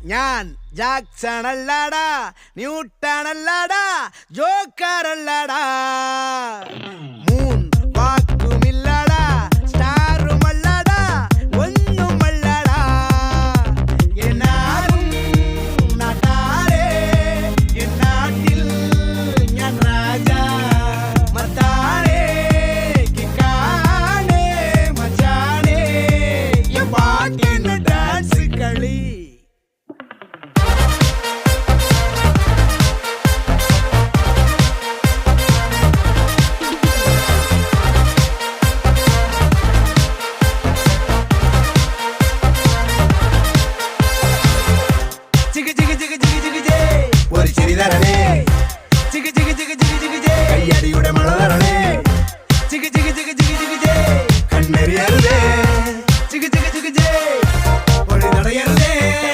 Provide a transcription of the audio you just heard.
ഞാൻ Jackson അല്ലാടാ, newton അല്ലാടാ, Joker അല്ലാടാ. മൂന്ന് വാക്കുമില്ലാടാ, സ്റ്റാറുമല്ലാടാ, ഒന്നുമല്ലാടാ. എന്നാലും നാട്ടാരേ, എന്നാട്ടിൽ ഞാൻ രാജാ. മത്താരേ കിക്കാനേ മച്ചാനേ, ഈ പാട്ടിന് ഡാൻസ് കളി. ഒരു ചിരി തരണേ, ചിക്ക് ചിക്ക് ചിക്ക് ചിക്ക് ചിക്ക് ചേ, കയ്യടിയുടെ മഴ തരണേ, ചിക്ക് ചിക്ക് ചിക്ക് ചിക്ക് ചിക്ക് ചേ, കണ്ണെറിയരുതേ.